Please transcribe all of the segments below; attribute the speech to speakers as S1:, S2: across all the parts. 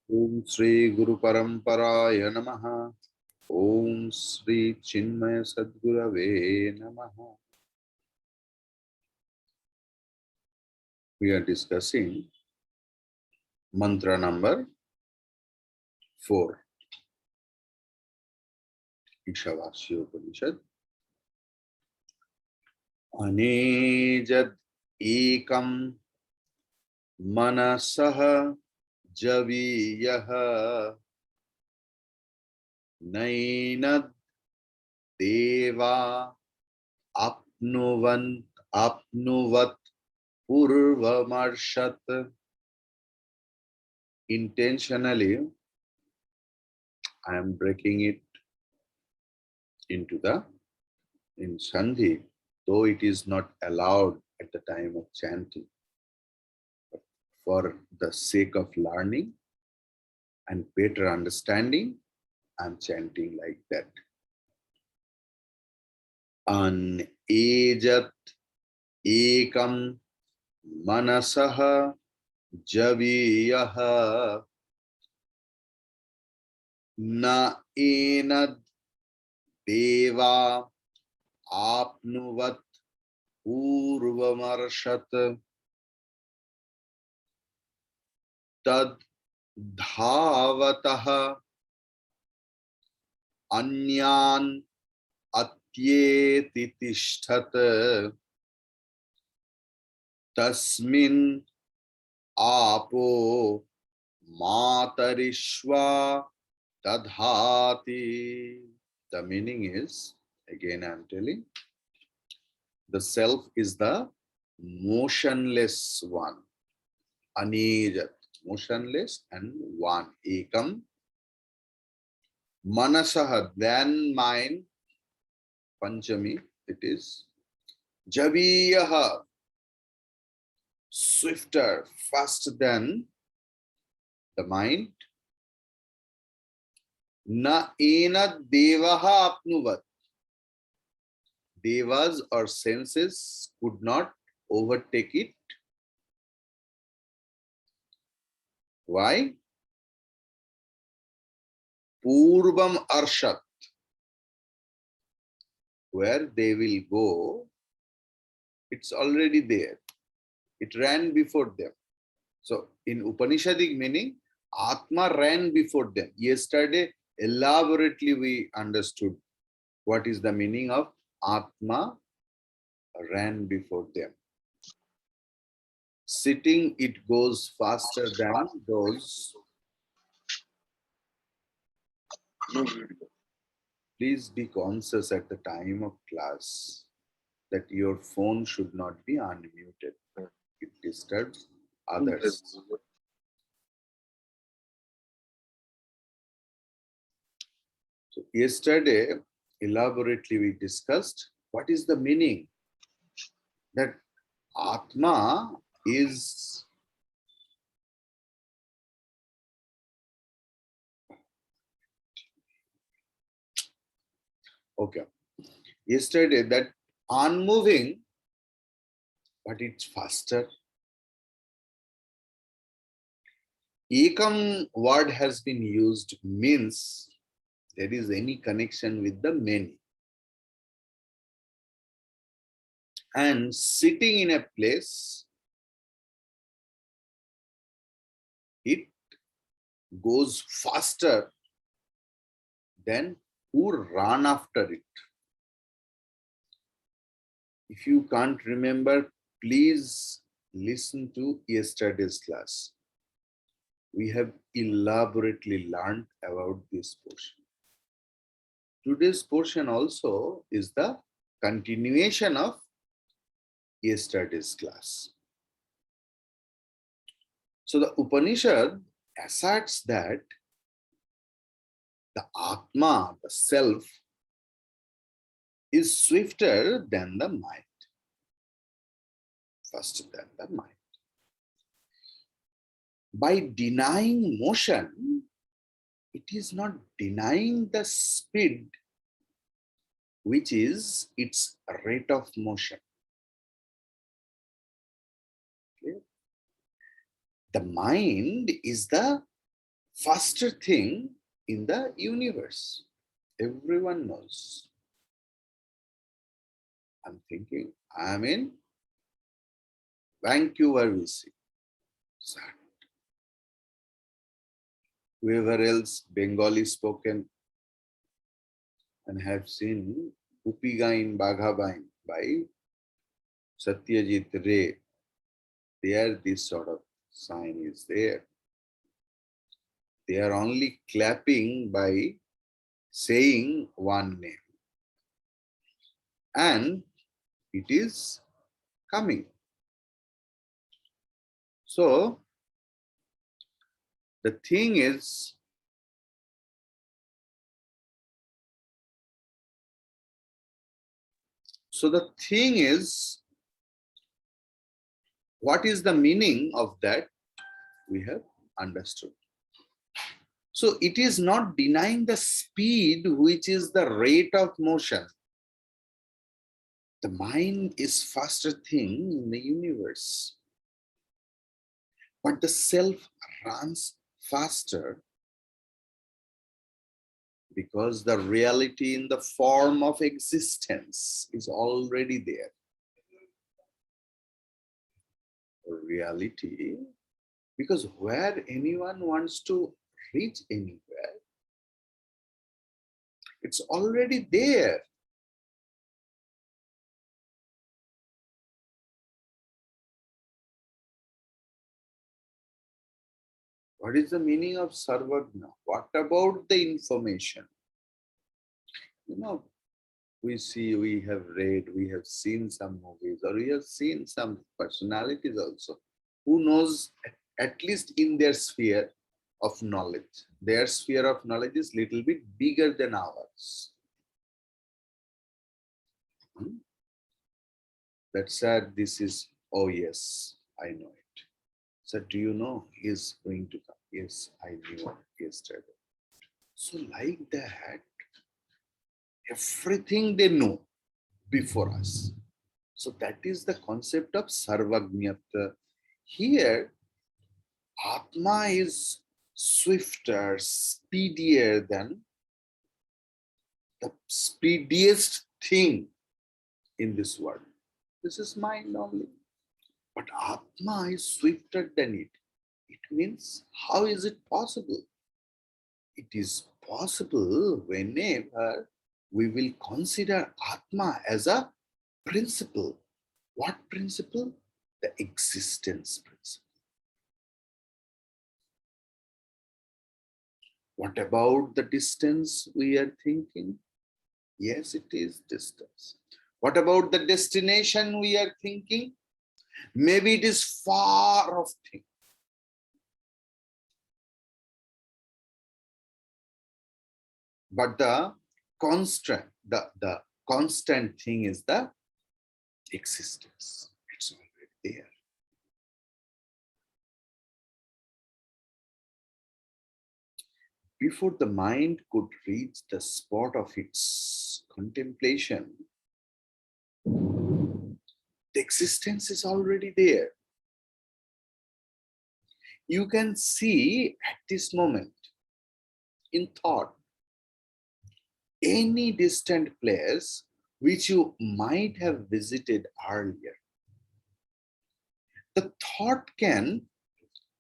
S1: Om Shri Guru Paramparaya Namaha. Om Shri Chinmaya Sadgurave Namaha. We are discussing mantra number 4. Íśopanișad. Anejad ekam manasaha javiyaha nainad deva apnuvat purvamarşat. Intentionally, I am breaking it in Sandhi, though it is not allowed at the time of chanting. But for the sake of learning and better understanding, I am chanting like that. An ejat ekam manasaha javiyaha na enad deva apnuvat purvamarşat tad dhāvataha anyan atyeti tishtat tasmin apo matarishva tadhati. The meaning is, again I am telling, the self is the motionless one. Anejat, motionless, and one. Ekam. Manasaha, then mind. Panchami, it is. Javiyaha, swifter, faster than the mind. Na ena devaha apnuvat. Devas or senses could not overtake it. Why? Purvam arshat. Where they will go, it's already there. It ran before them. So in Upanishadic meaning, Atma ran before them. Yesterday, elaborately we understood what is the meaning of Atma ran before them. Sitting, it goes faster than those. Please be conscious at the time of class that your phone should not be unmuted. It disturbs others. So yesterday, elaborately we discussed what is the meaning that Atma is okay. Yesterday that unmoving, but it's faster. Ekam word has been used means there is any connection with the many. And sitting in a place, it goes faster than who run after it. If you can't remember, please listen to yesterday's class. We have elaborately learned about this portion. Today's portion also is the continuation of yesterday's class. So the Upanishad asserts that the Atma, the self, is swifter than the mind, faster than the mind. By denying motion, it is not denying the speed, which is its rate of motion. Okay? The mind is the faster thing in the universe. Everyone knows. I'm thinking, I'm in Vancouver, BC. Whoever else Bengali spoken and have seen Upiga in Baghabain by Satyajit Ray, there this sort of sign is there. They are only clapping by saying one name. And it is coming. So, the thing is, what is the meaning of that? We have understood. So it is not denying the speed, which is the rate of motion. The mind is faster thing in the universe. But the self runs faster because the reality in the form of existence is already there. Reality, because where anyone wants to reach anywhere, it's already there. What is the meaning of Sarvagna? What about the information? You know, we see, we have read, we have seen some movies, or we have seen some personalities also who knows at least in their sphere of knowledge. Their sphere of knowledge is little bit bigger than ours. That said, this is, oh yes, I know it. So do you know he is going to come? Yes, I knew yesterday. So like that, everything they know before us. So that is the concept of Sarvagnyata. Here, Atma is swifter, speedier than the speediest thing in this world. This is mind only. But Atma is swifter than it. It means, how is it possible? It is possible whenever we will consider Atma as a principle. What principle? The existence principle. What about the distance we are thinking? Yes, it is distance. What about the destination we are thinking? Maybe it is far off thing. But the constant thing is the existence. It's already there. Before the mind could reach the spot of its contemplation, the existence is already there. You can see at this moment in thought any distant place which you might have visited earlier. The thought can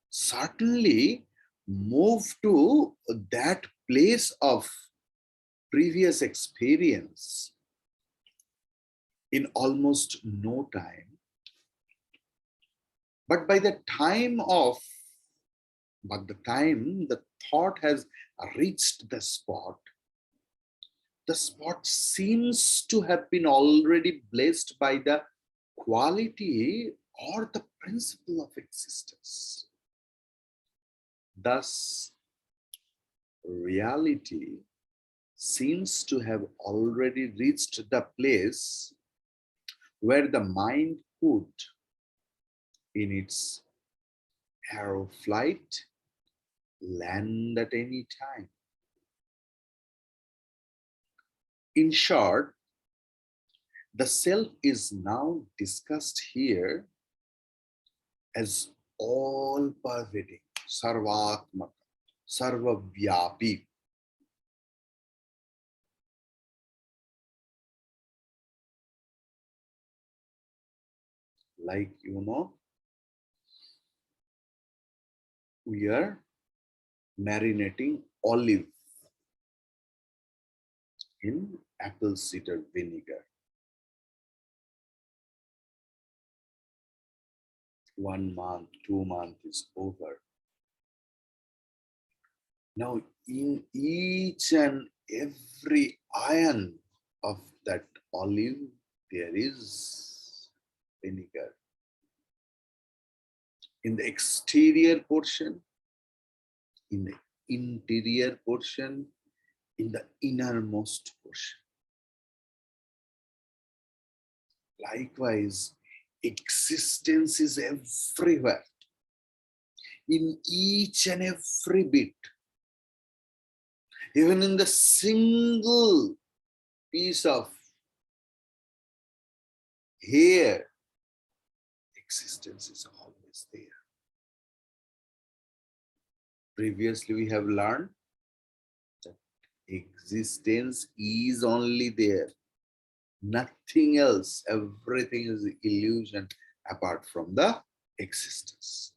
S1: certainly move to that place of previous experience in almost no time. But by the time the thought has reached the spot seems to have been already blessed by the quality or the principle of existence. Thus, reality seems to have already reached the place where the mind could, in its arrow flight, land at any time. In short, the self is now discussed here as all-pervading, sarvatmaka. sarvavyapi. Like, we are marinating olive in apple cider vinegar. 1 month, 2 months is over. Now, in each and every ion of that olive, there is vinegar. In the exterior portion, in the interior portion, in the innermost portion. Likewise, existence is everywhere, in each and every bit. Even in the single piece of hair, existence is always there. Previously, we have learned that existence is only there. Nothing else, everything is illusion apart from the existence.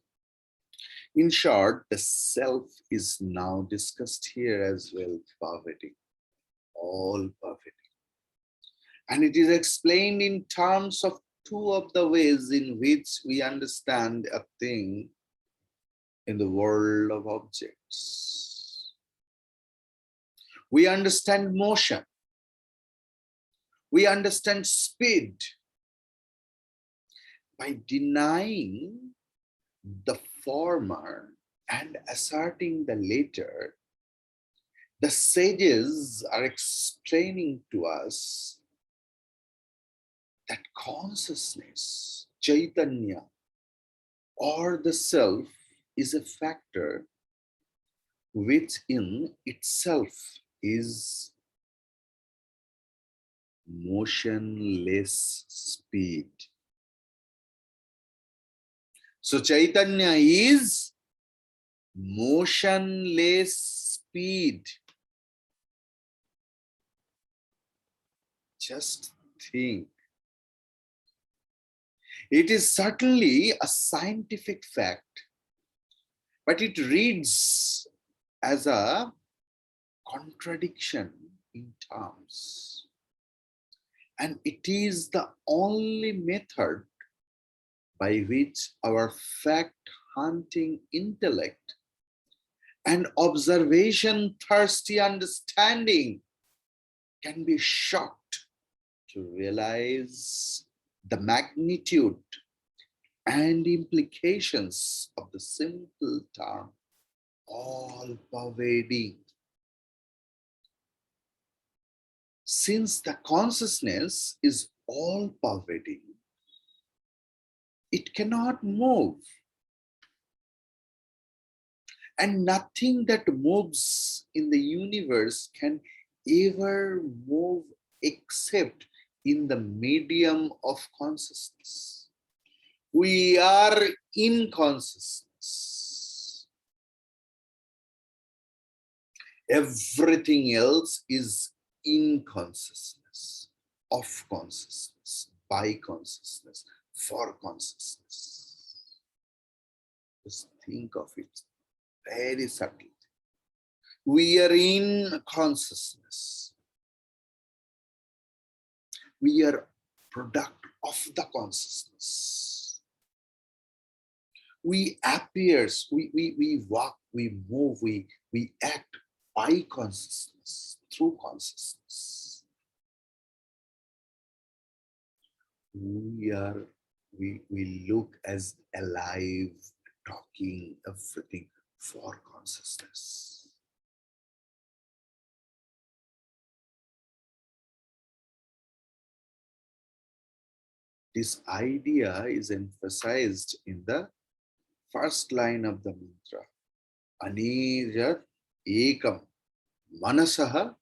S1: In short, the self is now discussed here as well, pervading, all pervading. And it is explained in terms of two of the ways in which we understand a thing in the world of objects. We understand motion. We understand speed. By denying the former and asserting the latter, the sages are explaining to us that consciousness, Chaitanya, or the self, is a factor which in itself is motionless speed. So Chaitanya is motionless speed. Just think. It is certainly a scientific fact, but it reads as a contradiction in terms. And it is the only method by which our fact-hunting intellect and observation-thirsty understanding can be shocked to realize the magnitude and implications of the simple term, all-pervading. Since the consciousness is all-pervading, it cannot move. And nothing that moves in the universe can ever move except in the medium of consciousness. We are in consciousness. Everything else is in consciousness, of consciousness, by consciousness, for consciousness. Just think of it very subtly. We are in consciousness. We are product of the consciousness. We appear, we walk, we move, we act by consciousness, through consciousness. We look as alive, talking, everything for consciousness. This idea is emphasized in the first line of the mantra. Anirjat ekam manasaha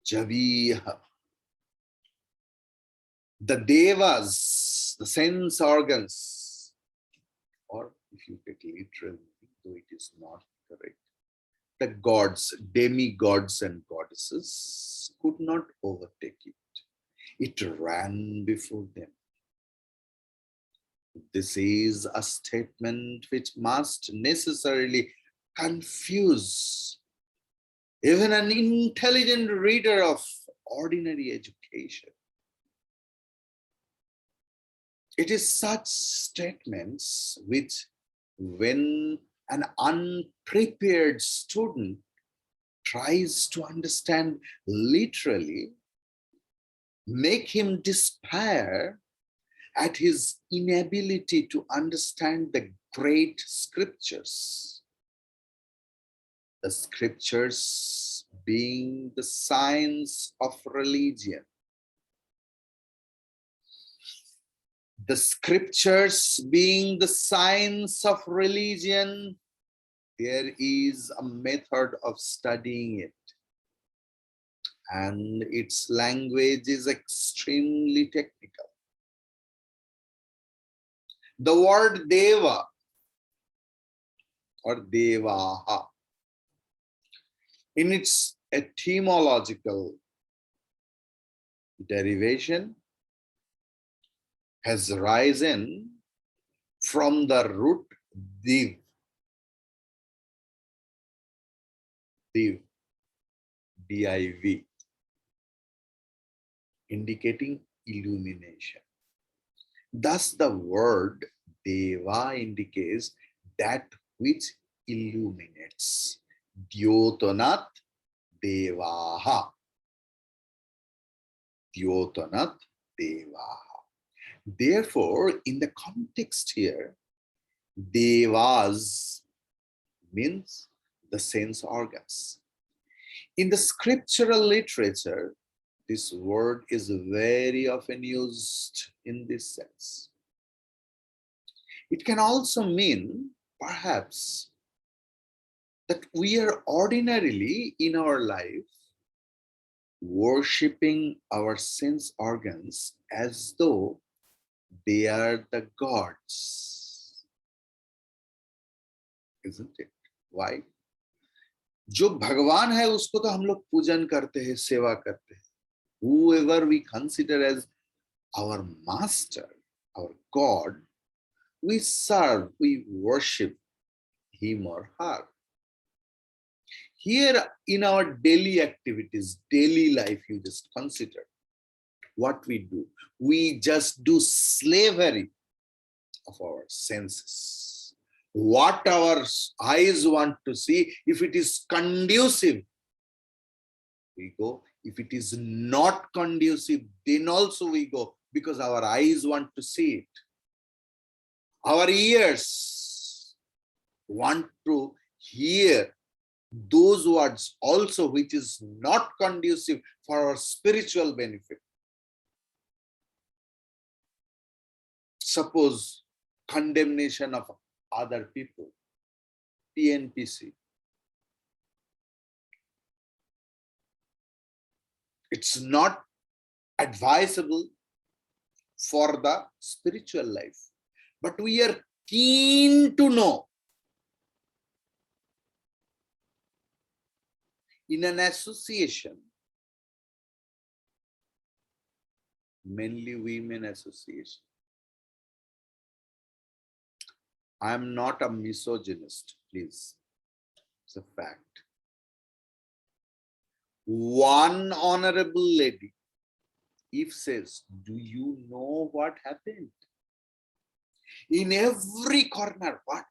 S1: javiyaha. The devas, the sense organs, or if you take literally, though it is not correct, the gods, demigods and goddesses could not overtake it. It ran before them. This is a statement which must necessarily confuse even an intelligent reader of ordinary education. It is such statements which, when an unprepared student tries to understand literally, make him despair at his inability to understand the great scriptures. The scriptures being the science of religion. The scriptures being the science of religion, there is a method of studying it. And its language is extremely technical. The word Deva or Devaha, in its etymological derivation, has risen from the root div, div, indicating illumination. Thus, the word Deva indicates that which illuminates. Dyotanat Devaha. Dyotanat Devaha. Therefore, in the context here, Devas means the sense organs. In the scriptural literature, this word is very often used in this sense. It can also mean, perhaps, that we are ordinarily in our life worshipping our sense organs as though they are the gods. Isn't it? Why? जो भगवान है उसको तो हम लोग पूजन करते हैं, सेवा करते हैं. Whoever we consider as our master, our God, we serve, we worship him or her. Here in our daily activities, daily life, you just consider what we do. We just do slavery of our senses. What our eyes want to see, if it is conducive, we go. If it is not conducive, then also we go, because our eyes want to see it. Our ears want to hear those words also which is not conducive for our spiritual benefit. Suppose condemnation of other people, TNPC. It's not advisable for the spiritual life, but we are keen to know. In an association, mainly women association, I am not a misogynist, please. It's a fact. One honorable lady, if says, do you know what happened? In every corner, what?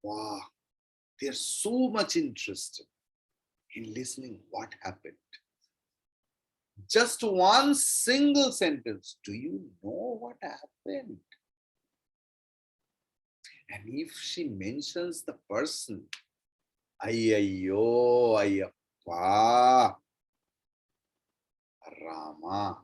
S1: Wow, they're so much interested in listening what happened. Just one single sentence, do you know what happened? And if she mentions the person, ayyayo, ayyappa, Rama,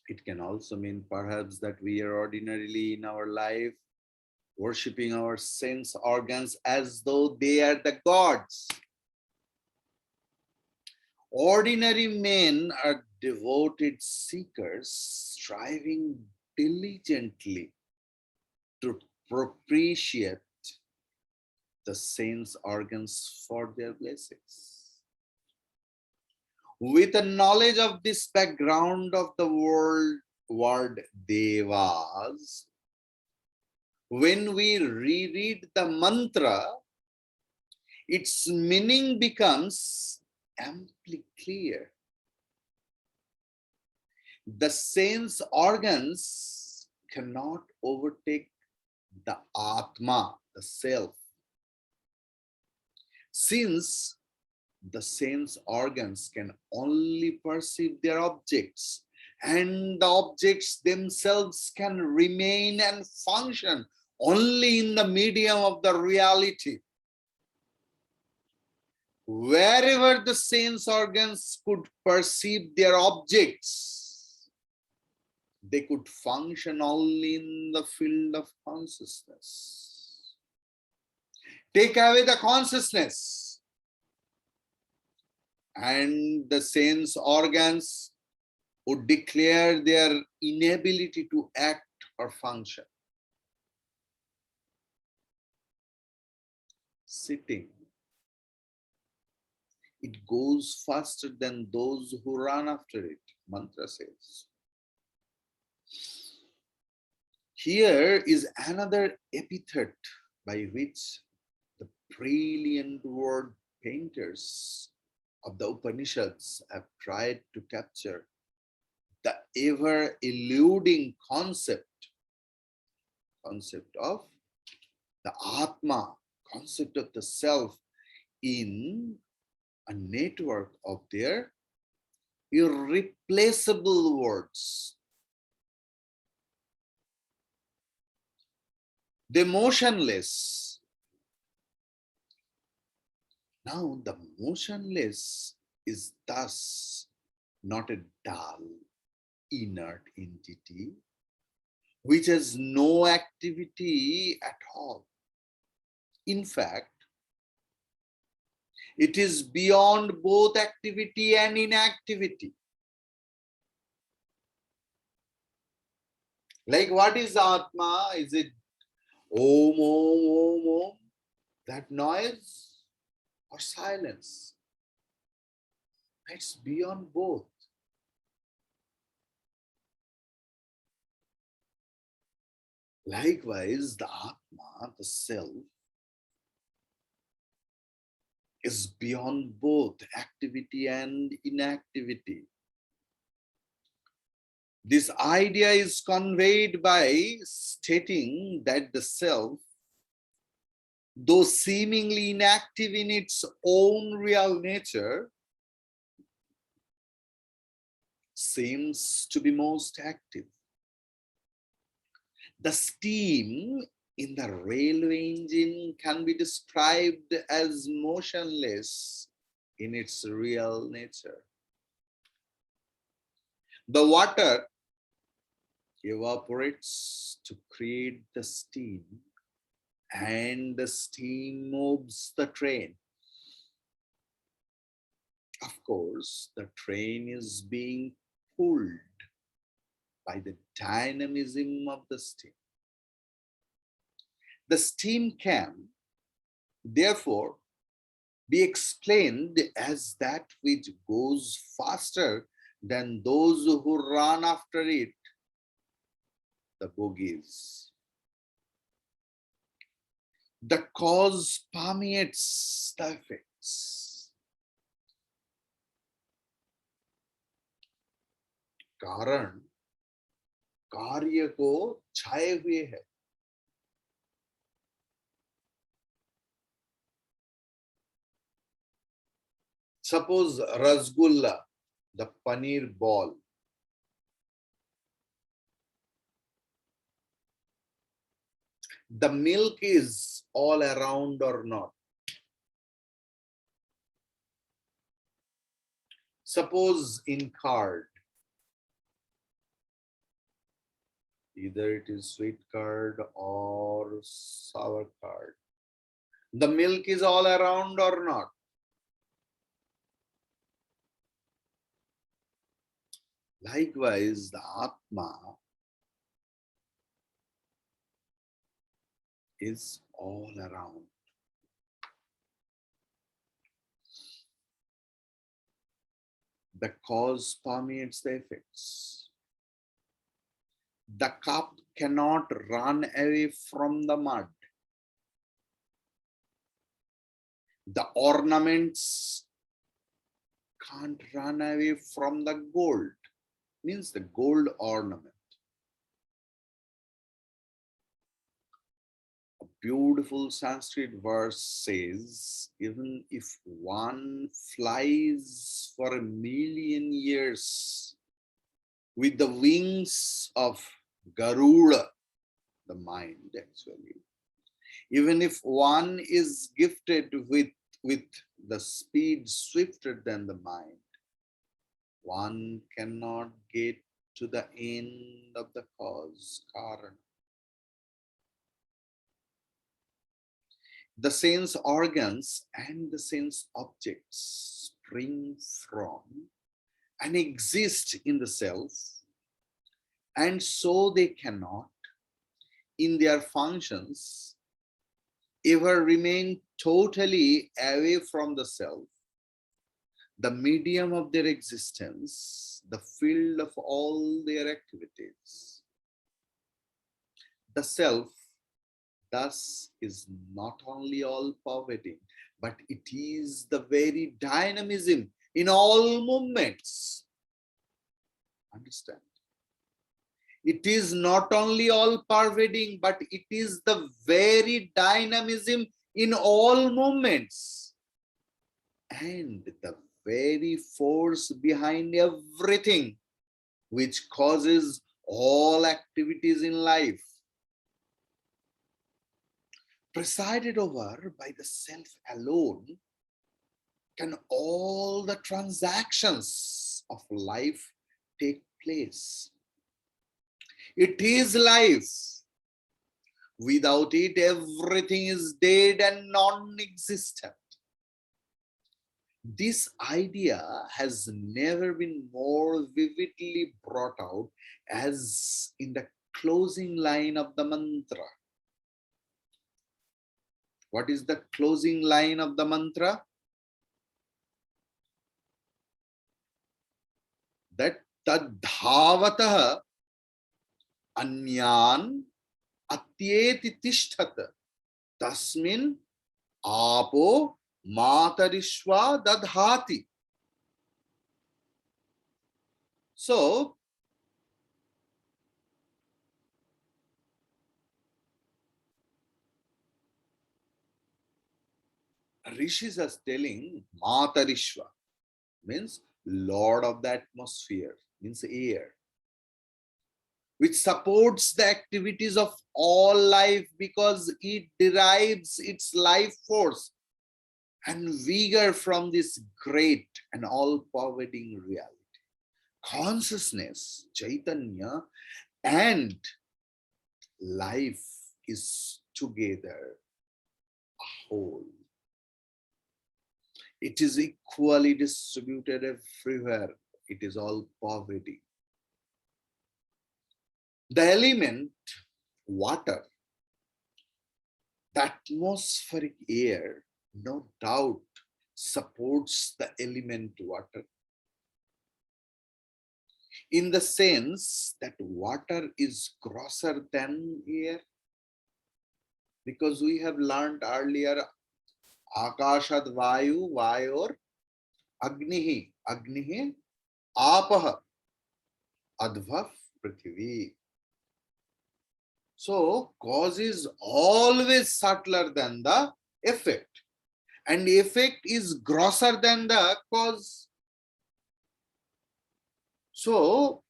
S1: it can also mean perhaps that we are ordinarily in our life worshipping our sense organs as though they are the gods. ordinary men are devoted seekers striving diligently to propitiate the sense organs for their blessings. With a knowledge of this background of the word Devas, when we reread the mantra, its meaning becomes amply clear. The sense organs cannot overtake the Atma, the self. Since the sense organs can only perceive their objects, and the objects themselves can remain and function only in the medium of the reality. Wherever the sense organs could perceive their objects, they could function only in the field of consciousness. Take away the consciousness, and the sense organs would declare their inability to act or function. Sitting, it goes faster than those who run after it, mantra says. Here is another epithet by which the brilliant word painters of the Upanishads have tried to capture the ever-eluding concept of the Atma, concept of the self in a network of their irreplaceable words. The motionless. Now, the motionless is thus not a dull, inert entity which has no activity at all. In fact, it is beyond both activity and inactivity. Like, what is Atma? Is it Om, Om, Om, Om, that noise, or silence? It's beyond both. Likewise, the Atma, the self, is beyond both activity and inactivity. This idea is conveyed by stating that the self, though seemingly inactive in its own real nature, seems to be most active. The steam in the railway engine can be described as motionless in its real nature. The water evaporates to create the steam, and the steam moves the train. Of course, the train is being pulled by the dynamism of the steam. The steam can, therefore, be explained as that which goes faster than those who run after it, the bogies. The cause permeates the effects. कारण कार्य को छाए हुए है. Suppose rasgulla, the paneer ball. The milk is all around or not. Suppose in curd, either it is sweet curd or sour curd. The milk is all around or not. Likewise, the Atma is all around. The cause permeates the effects. The cup cannot run away from the mud. The ornaments can't run away from the gold. Means the gold ornament. A beautiful Sanskrit verse says, even if one flies for 1,000,000 years with the wings of Garuda, the mind actually, even if one is gifted with the speed swifter than the mind, one cannot get to the end of the cause, Karana. The sense organs and the sense objects spring from and exist in the self, and so they cannot, in their functions, ever remain totally away from the self, the medium of their existence, the field of all their activities. The self, thus, is not only all-pervading, but it is the very dynamism in all movements. Understand? It is not only all-pervading, but it is the very dynamism in all movements, and the very force behind everything which causes all activities in life. Presided over by the self alone, can all the transactions of life take place. It is life. Without it, everything is dead and non-existent. This idea has never been more vividly brought out as in the closing line of the mantra. What is the closing line of the mantra? That tadhavataha anyan atyeti tishthat tasmin apo matarishva dadhati. So, Rishis are telling Matarishva means Lord of the atmosphere, means air, which supports the activities of all life because it derives its life force and vigor from this great and all-pervading reality. Consciousness, Chaitanya, and life is together a whole. It is equally distributed everywhere. It is all pervading. The element water, the atmospheric air, no doubt supports the element water, in the sense that water is grosser than air, because we have learned earlier Akashad Vayu, Vayor, Agnihi, Agnihi, Apaha, Advav, Prithvi. So, cause is always subtler than the effect, and effect is grosser than the cause. So,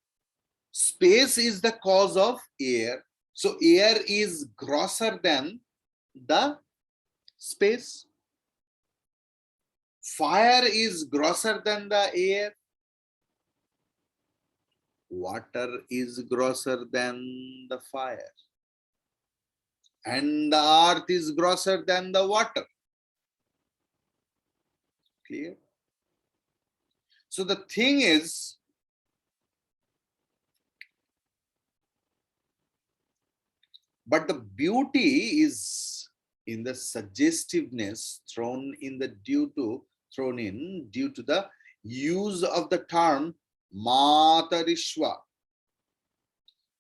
S1: space is the cause of air. So, air is grosser than the space. Fire is grosser than the air. Water is grosser than the fire. And the earth is grosser than the water. Clear? So the thing is, But the beauty is in the suggestiveness thrown in due to the use of the term Matarishva.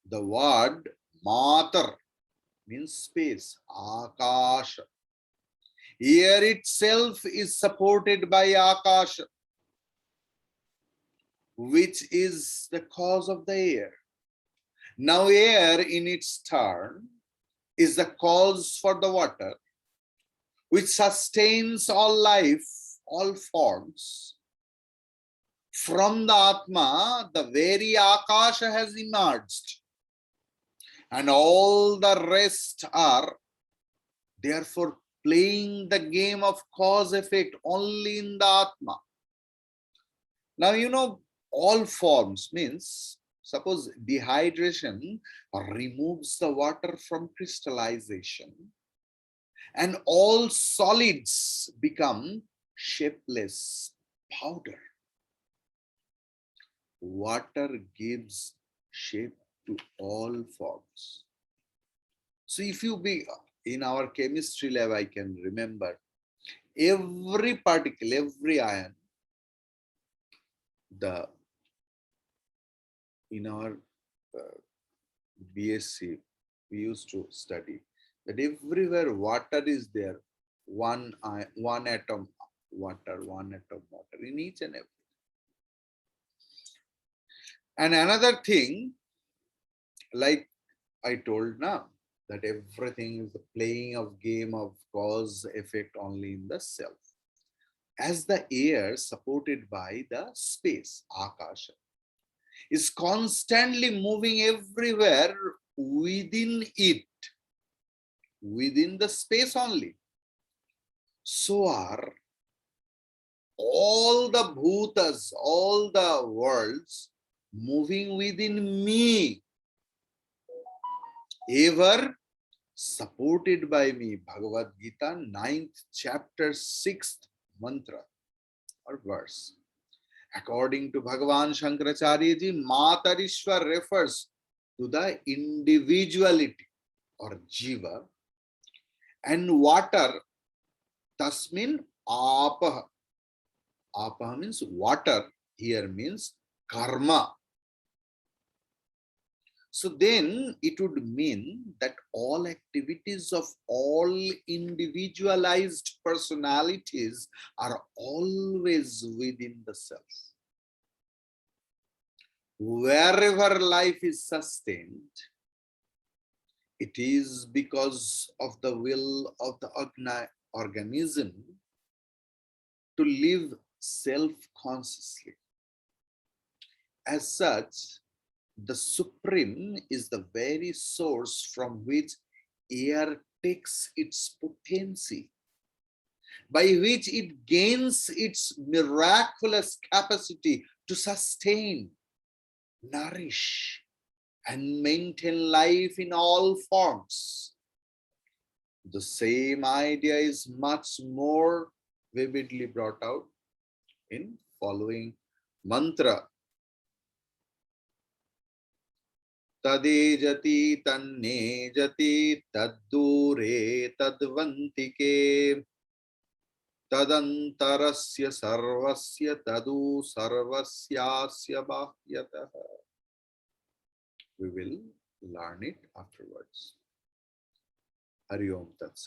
S1: The word Matar means space, Akasha. Air itself is supported by Akasha, which is the cause of the air. Now air in its turn is the cause for the water, which sustains all life, all forms. From the Atma, the very Akasha has emerged, and all the rest are therefore playing the game of cause-effect only in the Atma. Now, all forms means, suppose dehydration removes the water from crystallization, and all solids become shapeless powder. Water gives shape to all forms. So if you be in our chemistry lab, I can remember every particle, every ion, in our BSc, we used to study that everywhere water is there, one atom water, in each and every. And another thing, like I told now, that everything is the playing of game of cause effect only in the self. As the air supported by the space, Akasha, is constantly moving everywhere within it, within the space only, so are all the bhutas, all the worlds moving within me, ever supported by me. Bhagavad Gita, 9th chapter, 6th mantra or verse. According to Bhagavan Shankaracharya ji, Matarishwa refers to the individuality or jiva, and water, tasmin apaha. Apaha means water, here means karma. So then it would mean that all activities of all individualized personalities are always within the self. Wherever life is sustained, it is because of the will of the organism to live self-consciously. As such, the Supreme is the very source from which air takes its potency, by which it gains its miraculous capacity to sustain, nourish, and maintain life in all forms. The same idea is much more vividly brought out in following mantra. Tadejati tannejati taddure tadvantike tadantarasya sarvasya tadu sarvasyasya bahyatah. We will learn it afterwards. Hari Om Tat Sat.